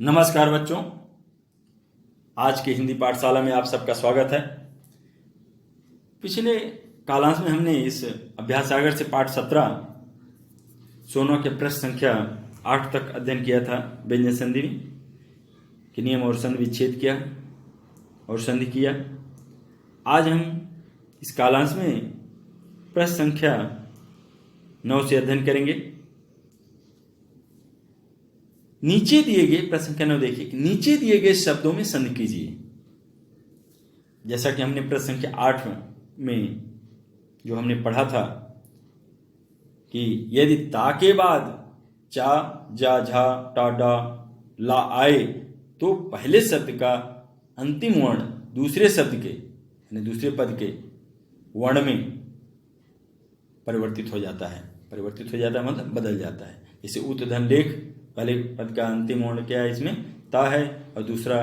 नमस्कार बच्चों, आज की हिंदी पाठशाला में आप सबका स्वागत है। पिछले कालांश में हमने इस अभ्यास सागर से पाठ 17 सोनों के प्रश्न संख्या 8 तक अध्ययन किया था। व्यंजन संधि के नियम और संधि विच्छेद किया और संधि किया। आज हम इस कालांश में प्रश्न संख्या 9 से अध्ययन करेंगे। नीचे दिए गए प्रश्न संख्या 9 देखिए कि नीचे दिए गए शब्दों में संधि कीजिए। जैसा कि हमने प्रश्न संख्या 8 में जो हमने पढ़ा था कि यदि ता के बाद चा, जा, झा, टा, डा, ला आए तो पहले शब्द का अंतिम वर्ण दूसरे शब्द के यानी दूसरे पद के वर्ण में परिवर्तित हो जाता है। परिवर्तित हो जाता है मतलब बदल जाता है। जैसे उत धन लेख, पहले पद का अंतिम वर्ण क्या है, इसमें ता है और दूसरा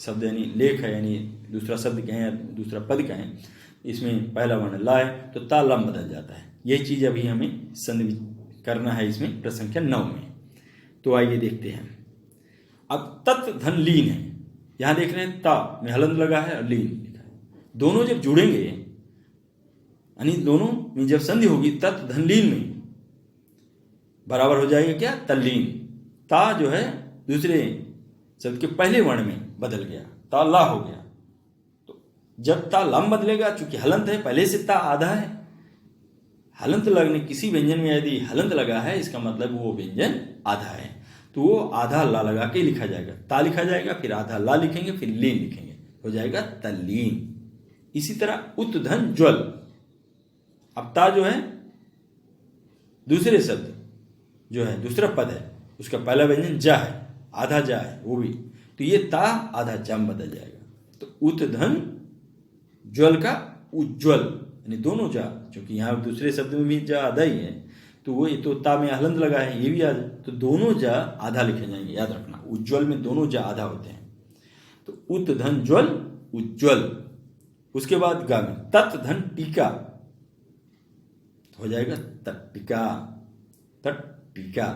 शब्द यानी लेख है, यानी दूसरा शब्द क्या है या दूसरा पद क्या है, इसमें पहला वर्ण ला है तो ता लम बदल जाता है। यही चीज अभी हमें संधि करना है इसमें प्रश्न संख्या 9 में। तो आइए देखते हैं। अब तत् धन लीन है, यहां देख रहे हैं ता में हलंत लगा है और लीन लिखा है। दोनों जब जुड़ेंगे यानी दोनों में जब संधि होगी तत् धन लीन में बराबर हो जाएगा क्या, तल्लीन। ता जो है दूसरे शब्द के पहले वर्ण में बदल गया, ता ला हो गया। तो जब ता लम बदलेगा, चूंकि हलंत है, पहले से ता आधा है। हलंत लगने किसी व्यंजन में यदि हलंत लगा है इसका मतलब वो व्यंजन आधा है, तो वो आधा ला लगा के लिखा जाएगा। ता लिखा जाएगा, फिर आधा ला लिखेंगे, फिर लीन लिखेंगे, हो जाएगा तल्लीन। इसी तरह उत धन ज्वल। अब ता जो है दूसरे शब्द जो है दूसरा पद है, उसका पहला व्यंजन जा है, आधा जा है वो भी, तो ये ता आधा जम बदल जाएगा। तो उत धन ज्वल का उज्ज्वल यानी दोनों जा, क्योंकि यहाँ दूसरे शब्द में भी जा आधा ही है, तो वो ये तो ता में हलंत लगा है, ये भी आधा, तो दोनों जा आधा लिखे जाएंगे, याद रखना। उज्ज्वल में दोनों जा आधा होते हैं। तो उत धन ज्वल उज्ज्वल। उसके बाद गा में तत् धन टीका हो जाएगा तट्टिका। तट्टिका,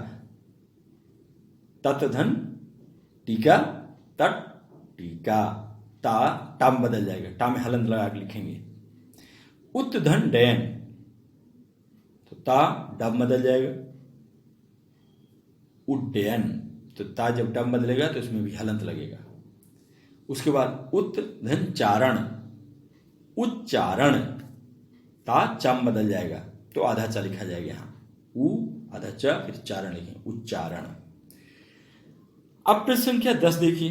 तत् धन टीका तट्टिका। ता टाम बदल जाएगा, टा में हलंत लगा के लिखेंगे। उत धन डयन, तो ता डब बदल जाएगा, उड्डयन। तो ता जब डब बदलेगा तो उसमें भी हलंत लगेगा। उसके बाद उत धन चारण, उच्चारण। ता चम बदल जाएगा तो आधा चा लिखा जाएगा, यहां उ आधा च फिर चारण लिखें, उच्चारण। अब प्रश्न संख्या 10 देखिए,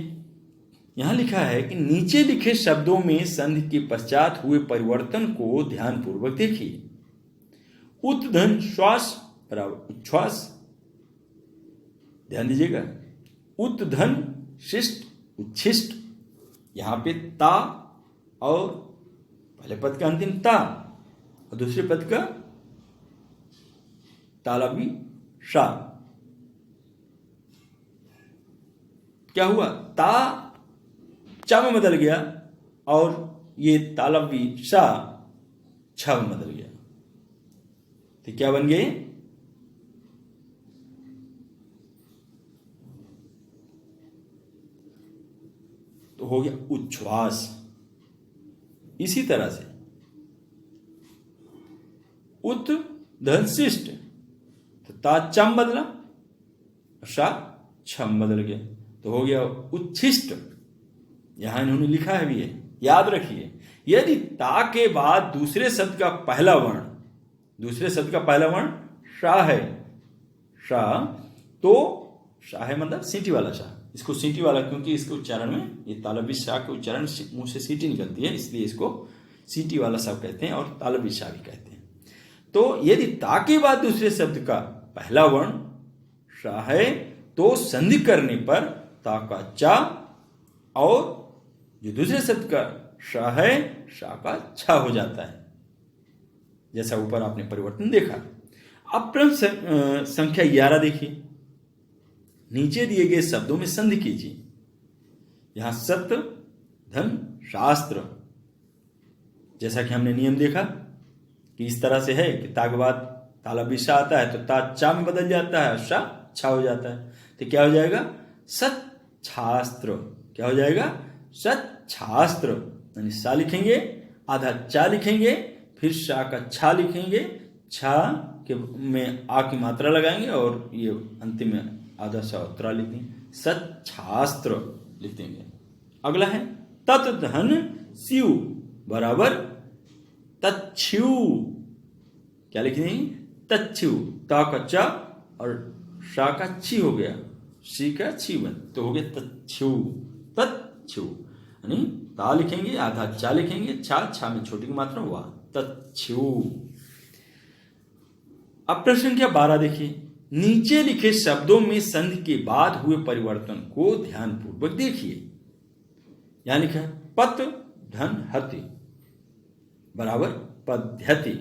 यहां लिखा है कि नीचे लिखे शब्दों में संधि के पश्चात हुए परिवर्तन को ध्यानपूर्वक देखिए। उत धन श्वास बराबर उच्छ्वास, ध्यान दीजिएगा। उत धन शिष्ट उच्छिष्ट, यहां पे ता और पहले पद का अंतिम ता और दूसरे पद का तालबी शा। क्या हुआ, ता चा में बदल गया और ये तालबी शा छा में बदल गया, तो क्या बन गए, तो हो गया उच्छ्वास। इसी तरह से उत धन शिष्ट, तो ता चम बदला, शा छम बदल गया, तो हो गया उच्छिष्ट। यहां इन्होंने लिखा है भी है, याद रखिए। यदि ता के बाद दूसरे शब्द का पहला वर्ण, दूसरे शब्द का पहला वर्ण शा है, शा, तो शा है मतलब सीटी वाला शा। इसको सीटी वाला क्योंकि इसके उच्चारण में ये तालबी शा के उच्चारण मुंह से सीटी निकलती है, इसलिए इसको सीटी वाला शब्द कहते हैं और तालबी शा भी कहते हैं। तो यदि ता के बाद दूसरे शब्द का पहला वर्ण शा है तो संधि करने पर ता का चा और जो दूसरे शब्द का शा है शा का छा हो जाता है, जैसा ऊपर आपने परिवर्तन देखा। अब प्रश्न संख्या 11 देखिए। नीचे दिए गए शब्दों में संधि कीजिए। यहां सत्य धन शास्त्र, जैसा कि हमने नियम देखा कि इस तरह से है कि ता के बाद तालबी शा आता है तो ता चा में बदल जाता है, शा छा हो जाता है, तो क्या हो जाएगा, सत छास्त्र। क्या हो जाएगा? सच्छास्त्र। यानी सा लिखेंगे, आधा चा लिखेंगे, फिर शा का छा लिखेंगे, छा के में आ की मात्रा लगाएंगे और ये अंतिम में आधा सा त्रा लिख देंगे, सच्छास्त्र लिख देंगे। अगला है तत् धन स्यु बराबर तच्छ्यु। क्या लिख देंगे? तच्छ्यु। ता का चा और शा का छी हो गया, शी का छी बन, तो हो गया तच्छ्यु। तच्छ्यु यानी ता लिखेंगे, आधा चा लिखेंगे, छा में छोटी की मात्रा हुआ, तच्छ्यु। अब प्रश्न संख्या 12 देखिए। नीचे लिखे शब्दों में संधि के बाद हुए परिवर्तन को ध्यानपूर्वक देखिए। यहां लिखा है पत धन हति बराबर पद्धति।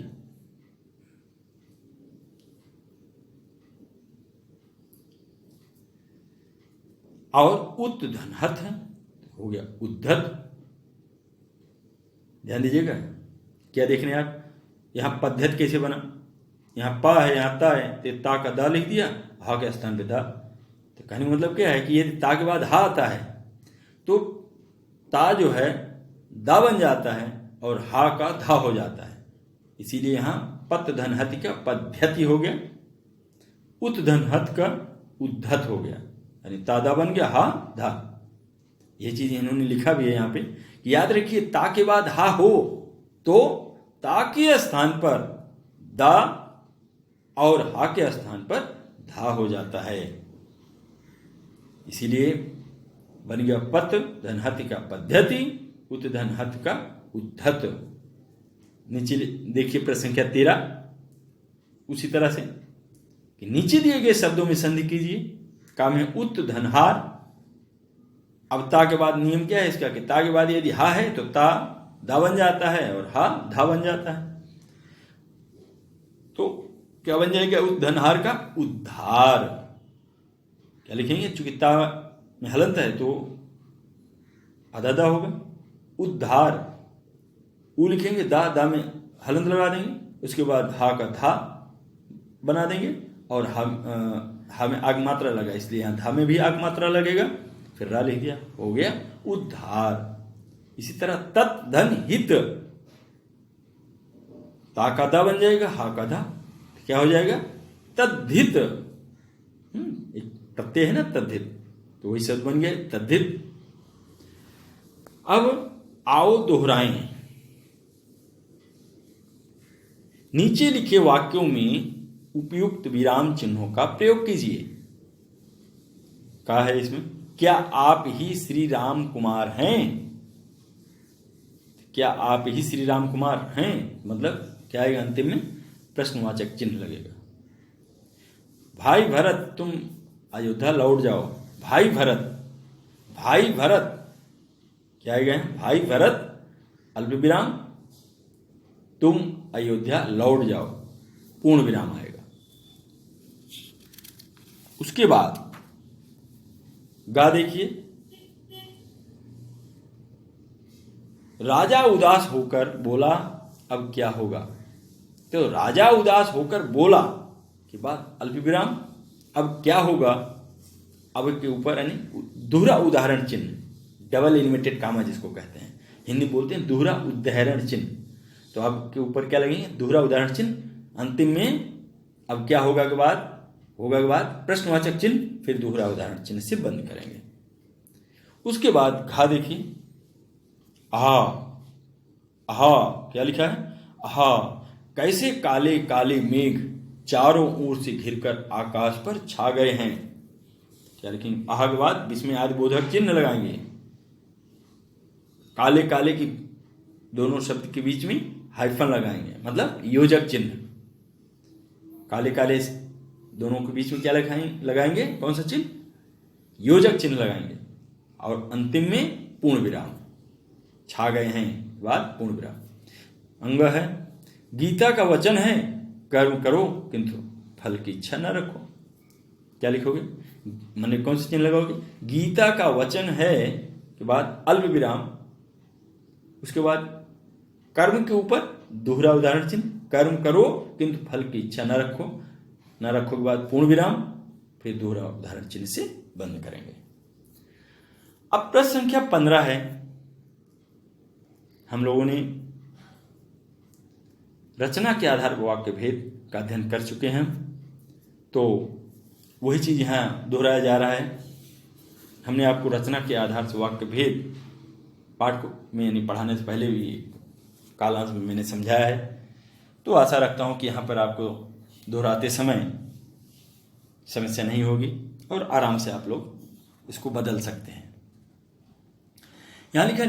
और उत धन हत है, हो गया उद्धत। ध्यान दीजिएगा, क्या देख रहे हैं आप? यहां पद्धत कैसे बना? यहां पा है, यहां ता है, तो ता का दा लिख दिया, हा के स्थान पे दा। तो कहने का मतलब क्या है कि यदि ता के बाद हा आता है तो ता जो है दा बन जाता है और हा का धा हो जाता है। इसीलिए यहां पत धन हत का पद्धति हो गया, उत धन हत का उद्धत हो गया, यानी तादा बन गया, हा धा। ये चीज इन्होंने लिखा भी है यहाँ पे कि याद रखिए, ता के बाद हा हो तो ता के स्थान पर दा और हा के स्थान पर धा हो जाता है। इसीलिए बन गया पत धनहति का पद्धति, उत धनहत का उद्धत। नीचे देखिए प्रश्न संख्या 13, उसी तरह से कि नीचे दिए गए शब्दों में संधि कीजिए। काम है उत धनहार। अब ता के बाद नियम क्या है इसका कि ता के बाद यदि हा है तो ता दा बन जाता है और हा धा बन जाता है। तो क्या बन जाएगा? उत धनहार का उद्धार। क्या लिखेंगे? चूंकि ता में हलंत है तो आधा दा होगा, उद्धार। उ लिखेंगे, दा में हलंत लगा देंगे, उसके बाद हा का धा बना देंगे और हा में आग मात्रा लगा, इसलिए यहां धा में भी आग मात्रा लगेगा, फिर रा लिख दिया, हो गया उद्धार। इसी तरह तत् धन हित, ता का दा बन जाएगा, हा का धा, क्या हो जाएगा? तद्धित। एक प्रत्यय है ना तद्धित, तो वही शब्द बन गए तद्धित। अब आओ दोहराएं। नीचे लिखे वाक्यों में उपयुक्त विराम चिन्हों का प्रयोग कीजिए। कहा है इसमें, क्या आप ही श्री राम कुमार हैं? क्या आप ही श्री राम कुमार हैं मतलब क्या आएगा? अंतिम में प्रश्नवाचक चिन्ह लगेगा। भाई भरत तुम अयोध्या लौट जाओ। भाई भरत, भाई भरत क्या आएगा? भाई भरत अल्प विराम, तुम अयोध्या लौट जाओ, पूर्ण विराम आएगा। उसके बाद गा देखिए, राजा उदास होकर बोला अब क्या होगा। तो राजा उदास होकर बोला के बाद अल्प विराम, अब क्या होगा, अब के ऊपर यानी दोहरा उदाहरण चिन्ह, डबल इन्वर्टेड कामा जिसको कहते हैं, हिंदी बोलते हैं दोहरा उदाहरण चिन्ह। तो अब के ऊपर क्या लगेंगे? दोहरा उदाहरण चिन्ह। अंतिम में अब क्या होगा के बाद, होगा के बाद प्रश्नवाचक चिन्ह, फिर दोहरा उदाहरण चिन्ह से बंद करेंगे। उसके बाद घा देखिए, आहा, आहा क्या लिखा है? आहा कैसे काले काले मेघ चारों ओर से घिरकर आकाश पर छा गए हैं। क्या लिखेंगे? आहा के बाद बीच में आदि बोधक चिन्ह लगाएंगे। काले काले की दोनों शब्द के बीच में हाइफन लगाएंगे, मतलब योजक चिन्ह। काले काले दोनों के बीच में क्या लगाएंगे? कौन सा चिन्ह? योजक चिन्ह लगाएंगे। और अंतिम में पूर्ण विराम, छा गए हैं बाद पूर्ण विराम। अंग है, गीता का वचन है कर्म करो किंतु फल की इच्छा न रखो। क्या लिखोगे? मैंने कौन सा चिन्ह लगाओगे? गीता का वचन है के बाद अल्प विराम, उसके बाद कर्म के ऊपर दोहरा उदाहरण चिन्ह, कर्म करो किंतु फल की इच्छा न रखो, न रखो के बाद पूर्ण विराम, फिर दोहरा उदाहरण चिन्ह से बंद करेंगे। अब प्रश्न संख्या 15 है। हम लोगों ने रचना के आधार पर वाक्य भेद का अध्ययन कर चुके हैं, तो वही चीज यहाँ दोहराया जा रहा है। हमने आपको रचना के आधार से वाक्य भेद पाठ में यानी पढ़ाने से पहले भी कालांश में मैंने समझाया है, तो आशा रखता हूँ कि यहाँ पर आपको दोहराते समय समस्या नहीं होगी और आराम से आप लोग इसको बदल सकते हैं। यहाँ लिखा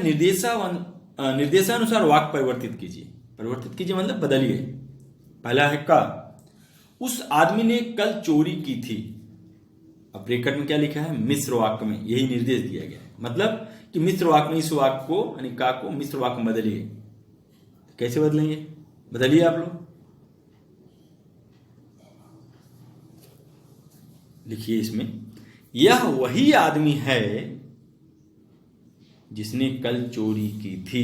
निर्देशानुसार वाक्य परिवर्तित कीजिए। परिवर्तित कीजिए मतलब बदलिए। पहला है का, उस आदमी ने कल चोरी की थी। अब ब्रैकेट में क्या लिखा है? मिश्र वाक्य में यही निर्देश दिया गया है, मतलब कि मिश्र वाक्य में इस वाक्य को यानी का को मिश्र वाक्य में बदलिए। कैसे बदलेंगे? बदलिए आप लोग, लिखिए इसमें, यह वही आदमी है जिसने कल चोरी की थी।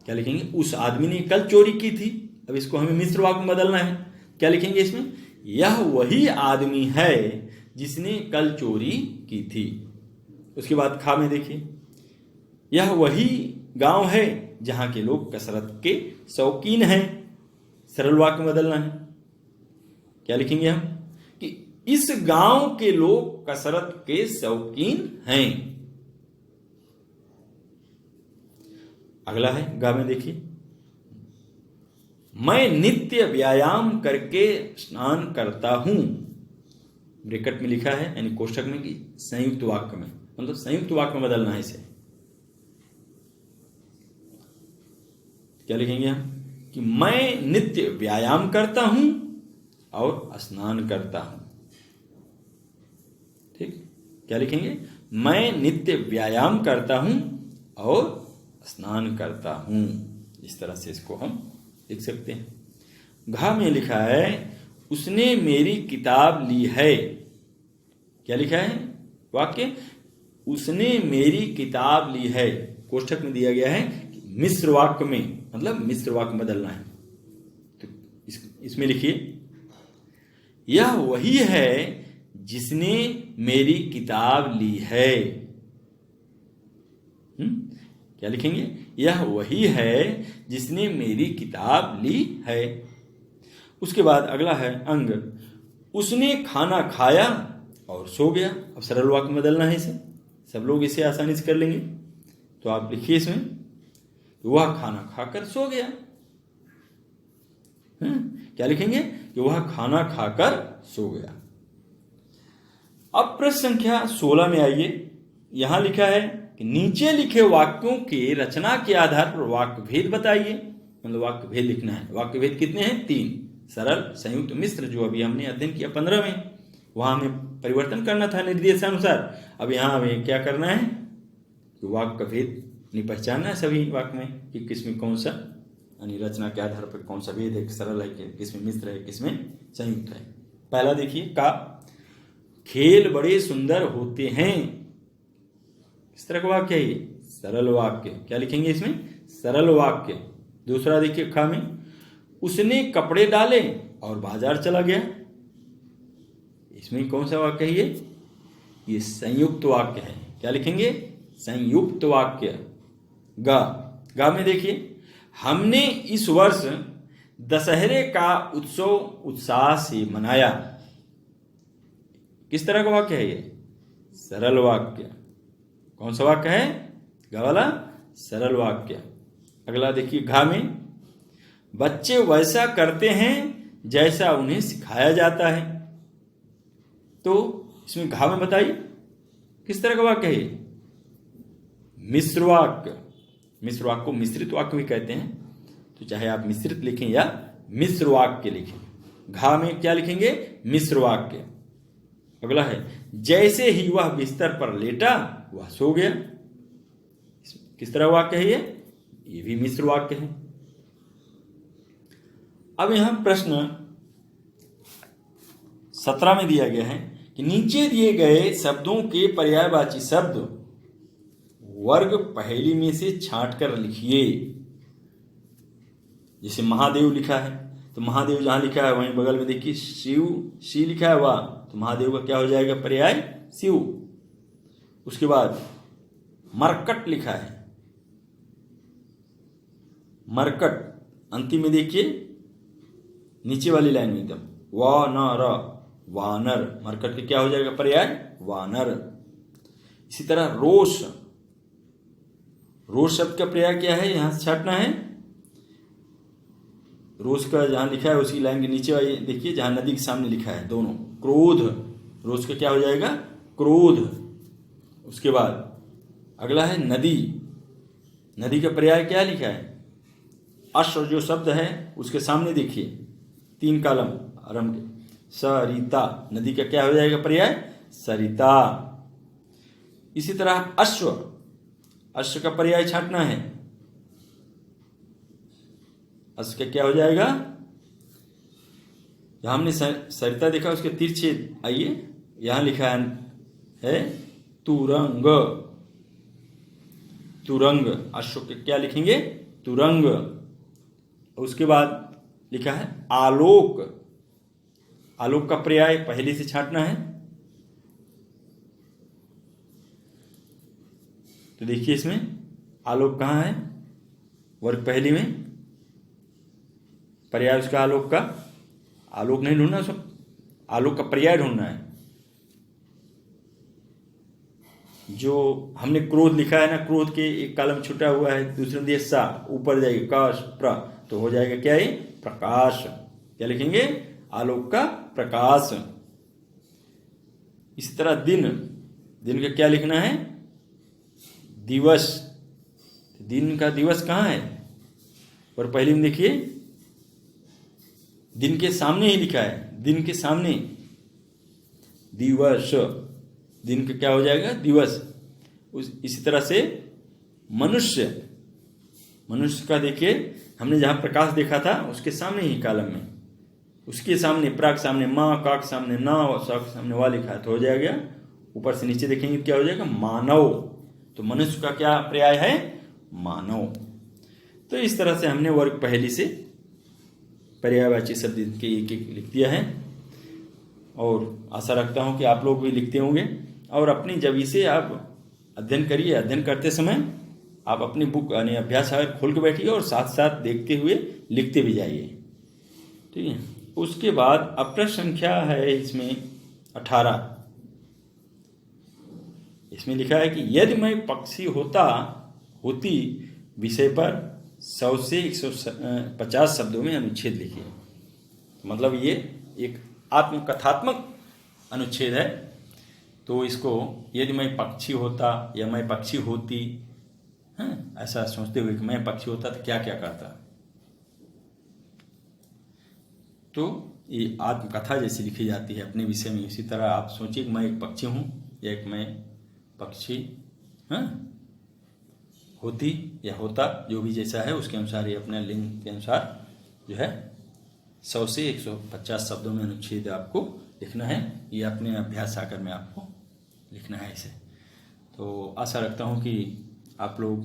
क्या लिखेंगे? उस आदमी ने कल चोरी की थी। अब इसको हमें मिश्र वाक्य में बदलना है। क्या लिखेंगे इसमें? यह वही आदमी है जिसने कल चोरी की थी। उसके बाद खा में देखिए, यह वही गांव है जहां के लोग कसरत के शौकीन हैं। सरल वाक्य में बदलना है। क्या लिखेंगे हम? कि इस गांव के लोग कसरत के शौकीन हैं। अगला है गा में देखिए, मैं नित्य व्यायाम करके स्नान करता हूं। ब्रैकेट में लिखा है यानी कोष्ठक में कि संयुक्त वाक्य में, मतलब संयुक्त वाक्य में बदलना है इसे। क्या लिखेंगे हम? कि मैं नित्य व्यायाम करता हूं और स्नान करता हूं। ठीक, क्या लिखेंगे? मैं नित्य व्यायाम करता हूं और स्नान करता हूं। इस तरह से इसको हम लिख सकते हैं। घा में लिखा है, उसने मेरी किताब ली है। क्या लिखा है वाक्य? उसने मेरी किताब ली है। कोष्ठक में दिया गया है मिश्र वाक्य में, मतलब मिश्र वाक्य बदलना है। तो इसमें लिखिए, यह वही है जिसने मेरी किताब ली है। क्या लिखेंगे? यह वही है जिसने मेरी किताब ली है। उसके बाद अगला है अंग, उसने खाना खाया और सो गया। अब सरल वाक्य में बदलना है इसे। सब लोग इसे आसानी से कर लेंगे। तो आप लिखिए इसमें, वह खाना खाकर सो गया। क्या लिखेंगे? कि वह खाना खाकर सो गया। अब प्रश्न संख्या 16 में आइए। यहां लिखा है कि नीचे लिखे वाक्यों के रचना के आधार पर वाक्य भेद बताइए। मतलब वाक्य भेद लिखना है। वाक्य भेद कितने हैं? 3, सरल, संयुक्त, मिश्र, जो अभी हमने अध्ययन किया 15 में। वहां हमें परिवर्तन करना था निर्देशानुसार। अब यहां हमें क्या करना है? कि वाक्य भेद नहीं पहचानना है सभी वाक्य में कि किसमें कौन सा यानी रचना के आधार पर कौन सा भेद है, सरल है, किसमें मिश्र है, किसमें संयुक्त है। पहला देखिए का, खेल बड़े सुंदर होते हैं। इस तरह का वाक्य है ये, सरल वाक्य। क्या लिखेंगे इसमें? सरल वाक्य। दूसरा देखिए खा में, उसने कपड़े डाले और बाजार चला गया। इसमें कौन सा वाक्य है ये संयुक्त वाक्य है। क्या लिखेंगे? संयुक्त वाक्य। गा में देखिए, हमने इस वर्ष दशहरे का उत्सव उत्साह से मनाया। किस तरह का वाक्य है ये? सरल वाक्य। कौन सा वाक्य है? गा वाला सरल वाक्य। अगला देखिए घा में, बच्चे वैसा करते हैं जैसा उन्हें सिखाया जाता है। तो इसमें घा में बताइए किस तरह का वाक्य है? मिश्र वाक्य। मिश्र वाक्य को मिश्रित वाक्य भी कहते हैं, तो चाहे आप मिश्रित लिखें या मिश्र वाक्य लिखें। घा में क्या लिखेंगे? मिश्र वाक्य। अगला है, जैसे ही वह बिस्तर पर लेटा वह सो गया। किस तरह वाक्य है ये भी मिश्र वाक्य है। अब यहां प्रश्न 17 में दिया गया है कि नीचे दिए गए शब्दों के पर्यायवाची शब्द वर्ग पहेली में से छांट कर लिखिए। जैसे महादेव लिखा है, तो महादेव जहां लिखा है वहीं बगल में देखिए शिव शी लिखा है, वाह, तो महादेव का क्या हो जाएगा पर्याय? शिव। उसके बाद मरकट लिखा है, मरकट अंतिम में देखिए नीचे वाली लाइन में एकदम वानर, वानर, मरकट के क्या हो जाएगा पर्याय वानर। इसी तरह रोष, रोष शब्द का पर्याय क्या है, यहां से छाटना है। रोष का जहां लिखा है उसी लाइन के नीचे वाली देखिए जहां नदी के सामने लिखा है दोनों, क्रोध, रोष का क्या हो जाएगा क्रोध। उसके बाद अगला है नदी, नदी का पर्याय क्या लिखा है, अश्व जो शब्द है उसके सामने देखिए 3 कॉलम आरंभ के, सरिता, नदी का क्या हो जाएगा पर्याय सरिता। इसी तरह अश्व, अश्व का पर्याय छांटना है, अश्व का क्या हो जाएगा, जहां हमने सरिता देखा उसके तिरछे आइए यहां लिखा है तुरंग, तुरंग, अश्व के क्या लिखेंगे तुरंग। उसके बाद लिखा है आलोक, आलोक का पर्याय पहले से छांटना है। तो देखिए इसमें आलोक कहाँ है, वर्ग पहली में पर्याय उसका आलोक का, आलोक नहीं ढूंढना, सब आलोक का पर्याय ढूंढना है। जो हमने क्रोध लिखा है ना, क्रोध के एक कॉलम छुटा हुआ है, दूसरे में दिया सा, ऊपर जाएगा काश प्र, तो हो जाएगा क्या है प्रकाश, क्या लिखेंगे आलोक का प्रकाश। इसी तरह दिन, दिन का क्या लिखना है दिवस, दिन का दिवस कहाँ है, और पहले में देखिए दिन के सामने ही लिखा है, दिन के सामने दिवस, दिन का क्या हो जाएगा दिवस। इसी तरह से मनुष्य, मनुष्य का देखिए हमने जहां प्रकाश देखा था उसके सामने ही कॉलम में, उसके सामने प्राक सामने माँ, काक सामने ना, साक सामने वा लिखा है, तो हो जाएगा ऊपर से नीचे देखेंगे क्या हो जाएगा मानव। तो मनुष्य का क्या पर्याय है मानव। तो इस तरह से हमने वर्ग पहली से पर्यायवाची शब्द के एक एक लिख दिया है, और आशा रखता हूं कि आप लोग भी लिखते होंगे। और अपनी जब इसे आप अध्ययन करिए, अध्ययन करते समय आप अपनी बुक यानी अभ्यास खोल के बैठिए और साथ साथ देखते हुए लिखते भी जाइए, ठीक है। उसके बाद अब प्रश्न संख्या है इसमें 18, इसमें लिखा है कि यदि मैं पक्षी होती विषय पर 100 से 150 शब्दों में अनुच्छेद लिखिए। मतलब ये एक आत्मकथात्मक अनुच्छेद है। तो इसको यदि मैं पक्षी होता या मैं पक्षी होती, ऐसा सोचते हुए कि मैं पक्षी होता तो क्या क्या करता। तो ये आत्मकथा जैसी लिखी जाती है अपने विषय में। इसी तरह आप सोचिए कि मैं एक पक्षी हूँ या एक मैं पक्षी होती या होता, जो भी जैसा है उसके अनुसार ये अपने लिंग के अनुसार जो है 100 से 150 शब्दों में अनुच्छेद आपको लिखना है। ये अपने अभ्यास सागर में आपको लिखना है इसे। तो आशा रखता हूँ कि आप लोग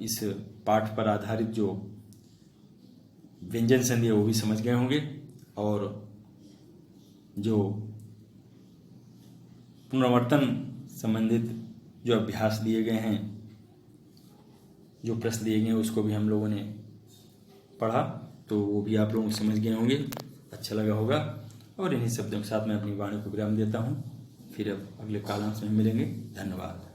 इस पाठ पर आधारित जो व्यंजन संधि है वो भी समझ गए होंगे, और जो पुनरावर्तन संबंधित जो अभ्यास दिए गए हैं, जो प्रश्न दिए गए उसको भी हम लोगों ने पढ़ा, तो वो भी आप लोग समझ गए होंगे, अच्छा लगा होगा। और इन्हीं शब्दों के साथ मैं अपनी वाणी को विराम देता हूँ। फिर अब अगले कालांश में मिलेंगे। धन्यवाद।